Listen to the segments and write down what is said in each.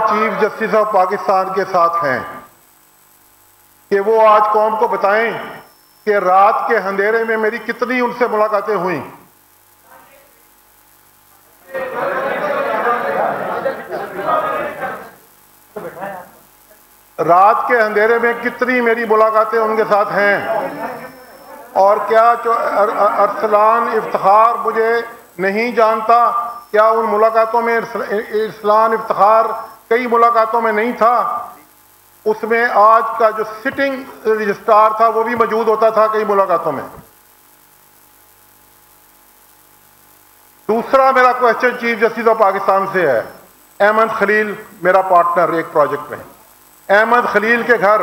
Chief justice of Pakistan के साथ हैं कि वो आज कौम को बताएं कि रात के अंधेरे में मेरी कितनी उनसे मुलाकातें हुई। रात के अंधेरे में कितनी मेरी मुलाकातें उनके साथ हैं और क्या अरसलान इफ्तिखार मुझे नहीं जानता? क्या उन मुलाकातों में अरसलान इफ्तिखार कई मुलाकातों में नहीं था? उसमें आज का जो सिटिंग रजिस्ट्रार था वो भी मौजूद होता था कई मुलाकातों में। दूसरा मेरा question chief justice of Pakistan से है। अहमद खलील मेरा पार्टनर एक प्रोजेक्ट में, अहमद खलील के घर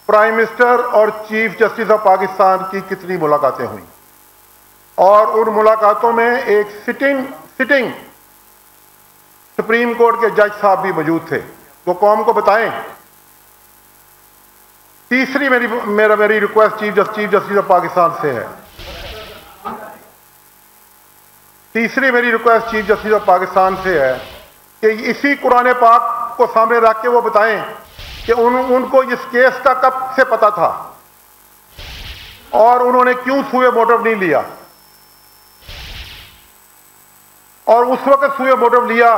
प्राइम मिनिस्टर और चीफ जस्टिस ऑफ पाकिस्तान की कितनी मुलाकातें हुई? और उन मुलाकातों में एक सिटिंग सुप्रीम कोर्ट के जज साहब भी मौजूद थे, वो कौम को बताएं। तीसरी मेरी request chief justice of Pakistan से है। तीसरी मेरी request chief justice of Pakistan से है कि इसी कुरान पाक को सामने रख के वो बताएं कि उनको इस केस का कब से पता था और उन्होंने क्यों सुए मोटिव नहीं लिया, और उस वक्त सुए मोटिव लिया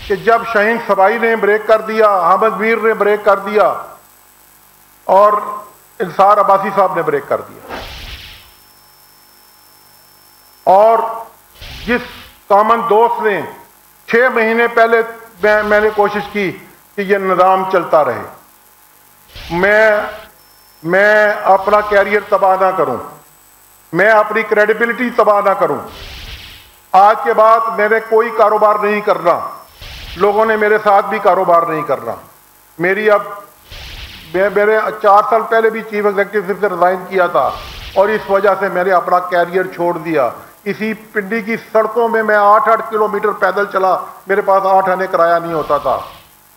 कि जब शाहीन सबाई ने ब्रेक कर दिया, अहमद मीर ने ब्रेक कर दिया और इंसार अब्बासी साहब ने ब्रेक कर दिया। और जिस कॉमन दोस्त ने 6 महीने पहले मैंने कोशिश की कि यह निज़ाम चलता रहे, मैं अपना कैरियर तबाह ना करूं, मैं अपनी क्रेडिबिलिटी तबाह ना करूं। आज के बाद मैंने कोई कारोबार नहीं करना, लोगों ने मेरे साथ भी कारोबार नहीं करना। मेरे 4 साल पहले भी चीफ एग्जीक्यूटिव से रिजाइन किया था और इस वजह से मैंने अपना कैरियर छोड़ दिया। इसी पिंडी की सड़कों में मैं 8-8 किलोमीटर पैदल चला, मेरे पास 8 आने किराया नहीं होता था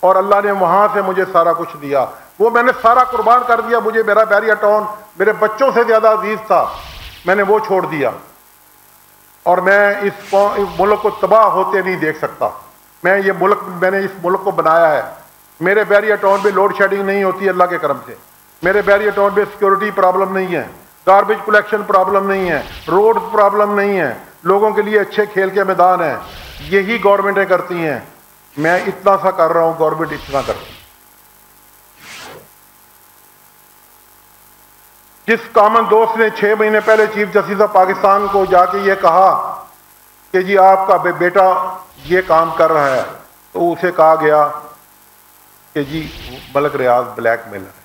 और अल्लाह ने वहां से मुझे सारा कुछ दिया। वो मैंने सारा कुर्बान कर दिया। मुझे मेरा बैरिया टाउन मेरे बच्चों से ज्यादा अजीज था, मैंने वो छोड़ दिया और मैं इस मुल्क को तबाह होते नहीं देख सकता। मैंने इस मुल्क को बनाया है। मेरे बैरिया टाउन में लोड शेडिंग नहीं होती अल्लाह के करम से। मेरे बैरिया टाउन में सिक्योरिटी प्रॉब्लम नहीं है, गार्बेज कलेक्शन प्रॉब्लम नहीं है, रोड प्रॉब्लम नहीं है, लोगों के लिए अच्छे खेल के मैदान हैं। यही गवर्नमेंटें करती हैं। मैं इतना सा कर रहा हूं, गवर्नमेंट इतना करती है। जिस कॉमन दोस्त ने 6 महीने पहले चीफ जस्टिस ऑफ पाकिस्तान को जाके ये कहा कि जी आपका बेटा ये काम कर रहा है, तो उसे कहा गया कि जी मलक रियाज ब्लैकमेलर है।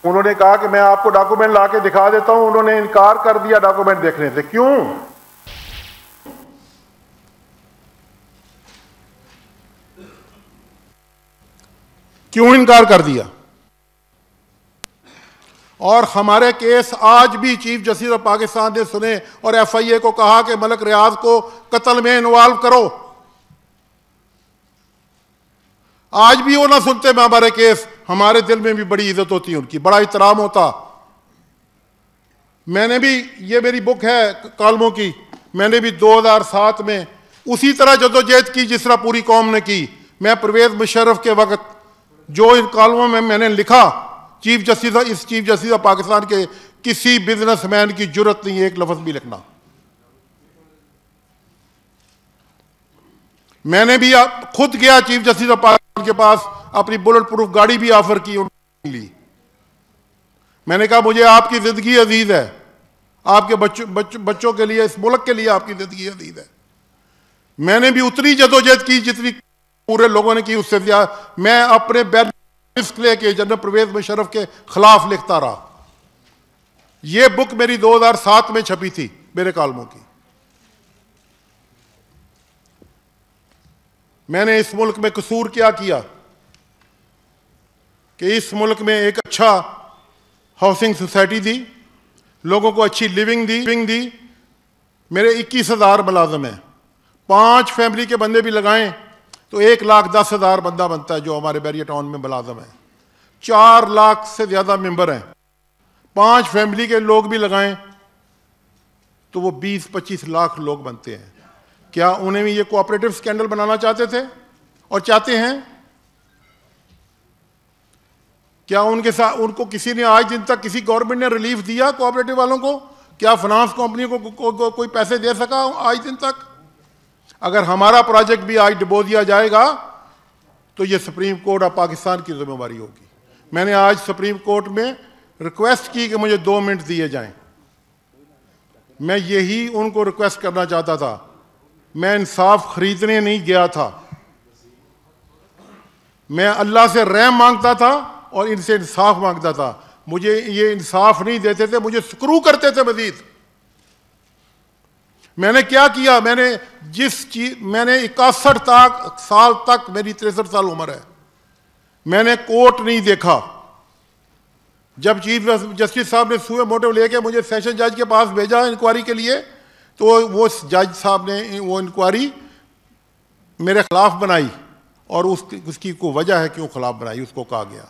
उन्होंने कहा कि मैं आपको डॉक्यूमेंट ला के दिखा देता हूं, उन्होंने इनकार कर दिया डॉक्यूमेंट देखने से। क्यों इनकार कर दिया? और हमारे केस आज भी चीफ जस्टिस ऑफ पाकिस्तान ने सुने और एफआईए को कहा कि मलक रियाज को कत्ल में इन्वॉल्व करो। आज भी वो ना सुनते में हमारे केस, हमारे दिल में भी बड़ी इज्जत होती है उनकी, बड़ा एहतराम होता। मैंने भी, ये मेरी बुक है कालमों की, मैंने भी 2007 में उसी तरह जदोजहद की जिस तरह पूरी कौम ने की। मैं परवेज मुशर्रफ के वक्त जो इन कालमों में मैंने लिखा, चीफ जस्टिस ऑफ पाकिस्तान के किसी बिजनेसमैन की जुर्रत नहीं है एक लफ्ज भी लिखना। मैंने भी खुद गया चीफ जस्टिस ऑफ पाकिस्तान के पास, अपनी बुलेट प्रूफ गाड़ी भी ऑफर की उन्होंने ली। मैंने कहा मुझे आपकी जिंदगी अजीज है, आपके बच्चों के लिए, इस मुल्क के लिए आपकी जिंदगी अजीज है। मैंने भी उतनी जदोजहद की जितनी पूरे लोगों ने की, उससे ज्यादा। मैं अपने रिस्क लेके जनरल परवेज मुशर्रफ के खिलाफ लिखता रहा। यह बुक मेरी 2007 में छपी थी मेरे कालमों की। मैंने इस मुल्क में कसूर क्या किया कि इस मुल्क में एक अच्छा हाउसिंग सोसाइटी दी, लोगों को अच्छी लिविंग दी। मेरे 21,000 मुलाजम हैं, 5 फैमिली के बंदे भी लगाएं तो 1,10,000 बंदा बनता है जो हमारे बैरिया टाउन में मुलाजम है। 4 लाख से ज्यादा मेंबर हैं। 5 फैमिली के लोग भी लगाएं तो वो 20-25 लाख लोग बनते हैं। क्या उन्हें भी ये कोऑपरेटिव स्कैंडल बनाना चाहते थे और चाहते हैं? क्या उनके साथ उनको किसी ने आज दिन तक किसी गवर्नमेंट ने रिलीफ दिया कोऑपरेटिव वालों को? क्या फाइनेंस कंपनी को कोई पैसे दे सका आज दिन तक? अगर हमारा प्रोजेक्ट भी आज डुबो दिया जाएगा तो ये सुप्रीम कोर्ट ऑफ पाकिस्तान की जिम्मेवारी होगी। मैंने आज सुप्रीम कोर्ट में रिक्वेस्ट की कि मुझे 2 मिनट दिए जाएं। मैं यही उनको रिक्वेस्ट करना चाहता था। मैं इंसाफ खरीदने नहीं गया था, मैं अल्लाह से रहम मांगता था और इनसे इंसाफ मांगता था। मुझे ये इंसाफ नहीं देते थे, मुझे स्क्रू करते थे मजीद। मैंने क्या किया? मैंने 61 साल तक, मेरी 63 साल उम्र है, मैंने कोर्ट नहीं देखा। जब चीफ जस्टिस साहब ने सुए मोटिव लेके मुझे सेशन जज के पास भेजा इंक्वायरी के लिए, तो वो जज साहब ने वो इंक्वायरी मेरे खिलाफ बनाई और उसकी को वजह है क्यों खिलाफ बनाई, उसको कहा गया।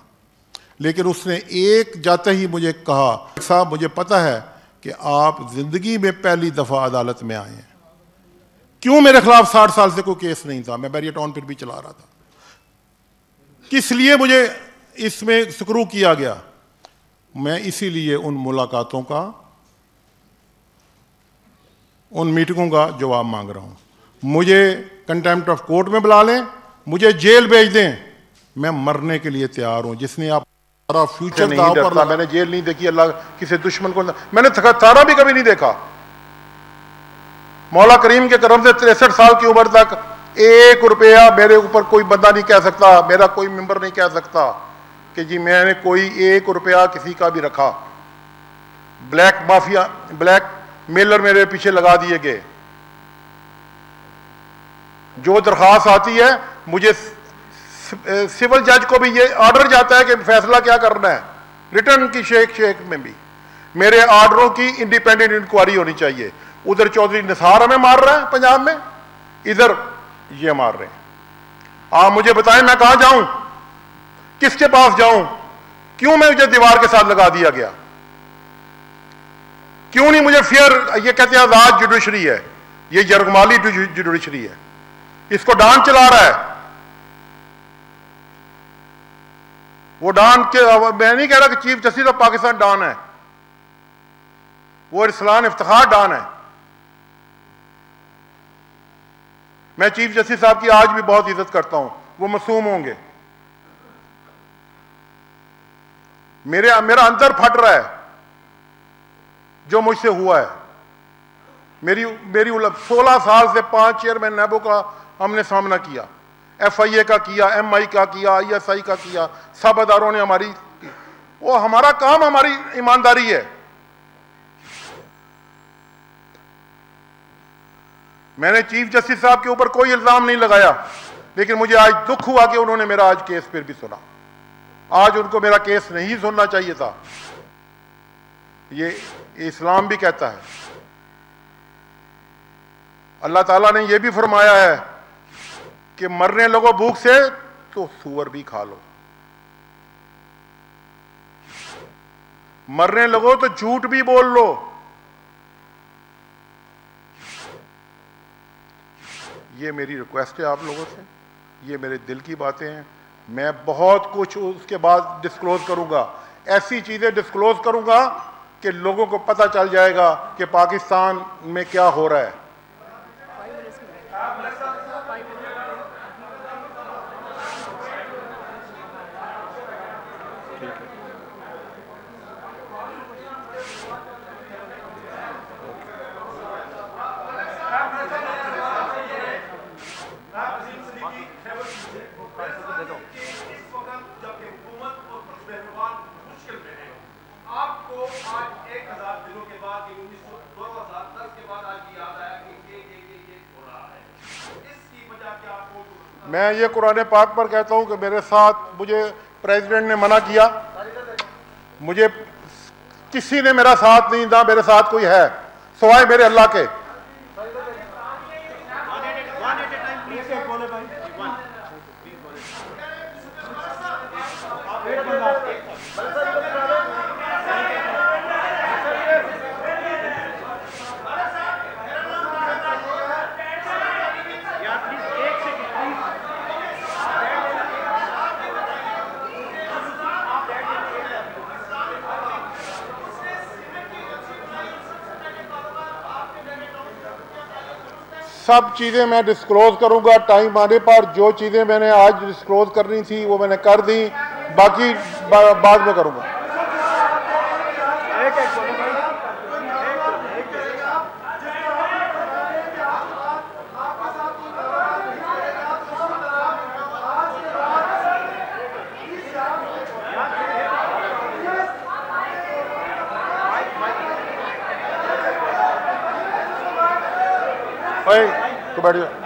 लेकिन उसने एक जाते ही मुझे कहा, साहब मुझे पता है कि आप जिंदगी में पहली दफा अदालत में आए हैं। क्यों मेरे खिलाफ 60 साल से कोई केस नहीं था, मैं बैरियर टाउन फिर भी चला रहा था। किस लिए मुझे इसमें स्क्रू किया गया? मैं इसीलिए उन मुलाकातों का, उन मीटिंगों का जवाब मांग रहा हूं। मुझे कंटेम्प्ट ऑफ कोर्ट में बुला लें, मुझे जेल भेज दें, मैं मरने के लिए तैयार हूं। जिसने आप सारा फ्यूचर दांव पर लगा, मैंने जेल नहीं देखी, अल्लाह किसी दुश्मन को मैंने थाना भी कभी नहीं देखा। मौला करीम के करम से 63 साल की उम्र तक 1 रुपया मेरे ऊपर कोई बंदा नहीं कह सकता, मेरा कोई मेंबर नहीं कह सकता कि जी मैंने कोई 1 रुपया किसी का भी रखा। ब्लैक माफिया, ब्लैक मेलर मेरे पीछे लगा दिए गए। जो दरखास्त आती है, मुझे सिविल जज को भी ये ऑर्डर जाता है कि फैसला क्या करना है, रिटर्न की शेख में भी मेरे ऑर्डरों की इंडिपेंडेंट इंक्वायरी होनी चाहिए। उधर चौधरी निसार हमें मार रहा है पंजाब में, इधर ये मार रहे हैं। आप मुझे बताएं मैं कहां जाऊं, किसके पास जाऊं? क्यों मैं मुझे दीवार के साथ लगा दिया गया? क्यों नहीं मुझे फेयर? ये कहते हैं आजाद जुडिशरी है, ये यरगमाली जुडिशरी है, इसको डान चला रहा है। वो डान के, मैं नहीं कह रहा कि चीफ जस्टिस ऑफ पाकिस्तान डान है, वो इरसलान इफ्तिखार डान है। मैं चीफ जस्टिस साहब की आज भी बहुत इज्जत करता हूं, वो मासूम होंगे। मेरा अंदर फट रहा है जो मुझसे हुआ है। मेरी 16 साल से 5 चेयरमैन नैबो का हमने सामना किया, FIA का किया, MI का किया, ISI का किया, सब अदारों ने हमारी, वो हमारा काम, हमारी ईमानदारी है। मैंने चीफ जस्टिस साहब के ऊपर कोई इल्जाम नहीं लगाया, लेकिन मुझे आज दुख हुआ कि उन्होंने मेरा आज केस फिर भी सुना। आज उनको मेरा केस नहीं सुनना चाहिए था। ये इस्लाम भी कहता है, अल्लाह ताला ने यह भी फरमाया है कि मरने लगो भूख से तो सूअर भी खा लो, मरने लगो तो झूठ भी बोल लो। ये मेरी रिक्वेस्ट है आप लोगों से, ये मेरे दिल की बातें हैं। मैं बहुत कुछ उसके बाद डिस्क्लोज करूंगा, ऐसी चीजें डिस्क्लोज करूंगा कि लोगों को पता चल जाएगा कि पाकिस्तान में क्या हो रहा है। मैं ये कुरान पाक पर कहता हूं कि मेरे साथ, मुझे प्रेसिडेंट ने मना किया, मुझे किसी ने मेरा साथ नहीं दिया, मेरे साथ कोई है सिवाय मेरे अल्लाह के। सब चीज़ें मैं डिस्क्लोज करूंगा टाइम आने पर। जो चीज़ें मैंने आज डिस्क्लोज करनी थी वो मैंने कर दी, बाकी बाद में करूंगा। तो बैठ जाओ।